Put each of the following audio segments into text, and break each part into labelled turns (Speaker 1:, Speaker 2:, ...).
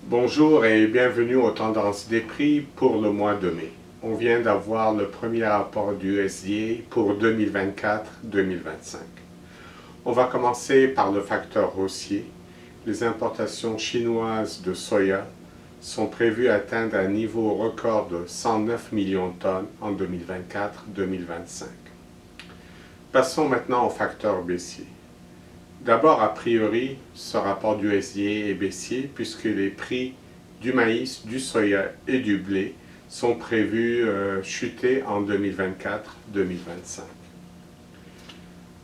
Speaker 1: Bonjour et bienvenue aux tendances des prix pour le mois de mai. On vient d'avoir le premier rapport du USDA pour 2024-2025. On va commencer par le facteur haussier. Les importations chinoises de soya sont prévues atteindre un niveau record de 109 millions de tonnes en 2024-2025. Passons maintenant au facteur baissier. D'abord, a priori, ce rapport du USDA est baissier puisque les prix du maïs, du soya et du blé sont prévus chuter en 2024-2025.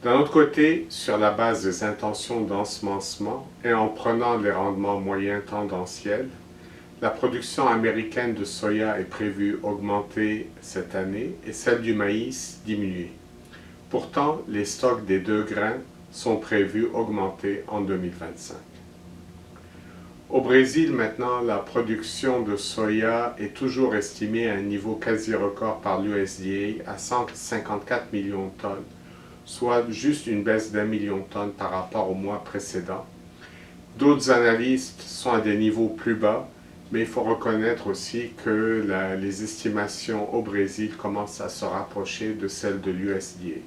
Speaker 1: D'un autre côté, sur la base des intentions d'ensemencement et en prenant les rendements moyens tendanciels, la production américaine de soya est prévue augmenter cette année et celle du maïs diminuer. Pourtant, les stocks des deux grains sont prévus augmenter en 2025. Au Brésil, maintenant, la production de soya est toujours estimée à un niveau quasi record par l'USDA à 154 millions de tonnes, soit juste une baisse d'1 million de tonnes par rapport au mois précédent. D'autres analystes sont à des niveaux plus bas, mais il faut reconnaître aussi que les estimations au Brésil commencent à se rapprocher de celles de l'USDA.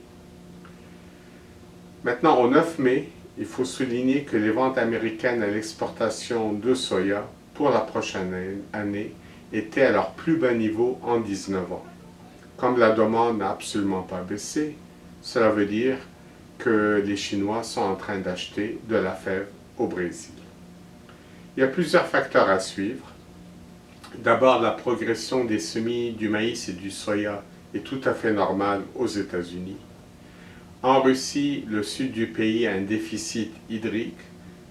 Speaker 1: Maintenant, au 9 mai, il faut souligner que les ventes américaines à l'exportation de soya pour la prochaine année étaient à leur plus bas niveau en 19 ans. Comme la demande n'a absolument pas baissé, cela veut dire que les Chinois sont en train d'acheter de la fève au Brésil. Il y a plusieurs facteurs à suivre. D'abord, la progression des semis du maïs et du soya est tout à fait normale aux États-Unis. En Russie, le sud du pays a un déficit hydrique.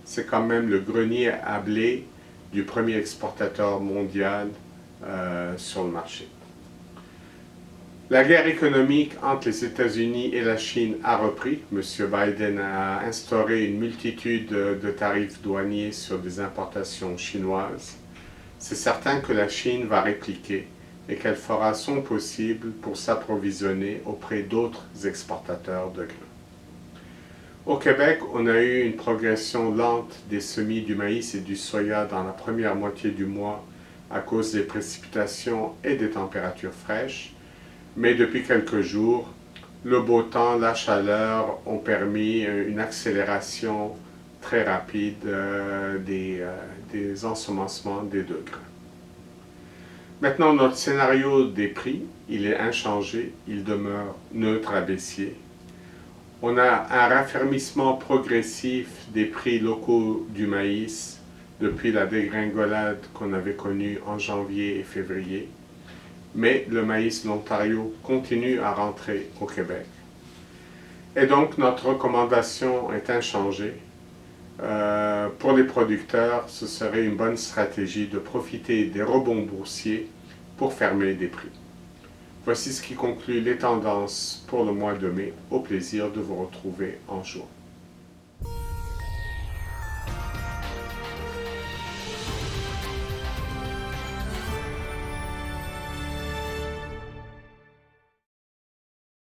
Speaker 1: C'est quand même le grenier à blé du premier exportateur mondial sur le marché. La guerre économique entre les États-Unis et la Chine a repris. M. Biden a instauré une multitude de tarifs douaniers sur des importations chinoises. C'est certain que la Chine va répliquer et qu'elle fera son possible pour s'approvisionner auprès d'autres exportateurs de grains. Au Québec, on a eu une progression lente des semis du maïs et du soya dans la première moitié du mois à cause des précipitations et des températures fraîches, mais depuis quelques jours, le beau temps, la chaleur ont permis une accélération très rapide des ensemencements des deux grains. Maintenant, notre scénario des prix, il est inchangé, il demeure neutre à baissier. On a un raffermissement progressif des prix locaux du maïs depuis la dégringolade qu'on avait connue en janvier et février. Mais le maïs de l'Ontario continue à rentrer au Québec. Et donc, notre recommandation est inchangée. Pour les producteurs, ce serait une bonne stratégie de profiter des rebonds boursiers pour fermer des prix. Voici ce qui conclut les tendances pour le mois de mai. Au plaisir de vous retrouver en juin.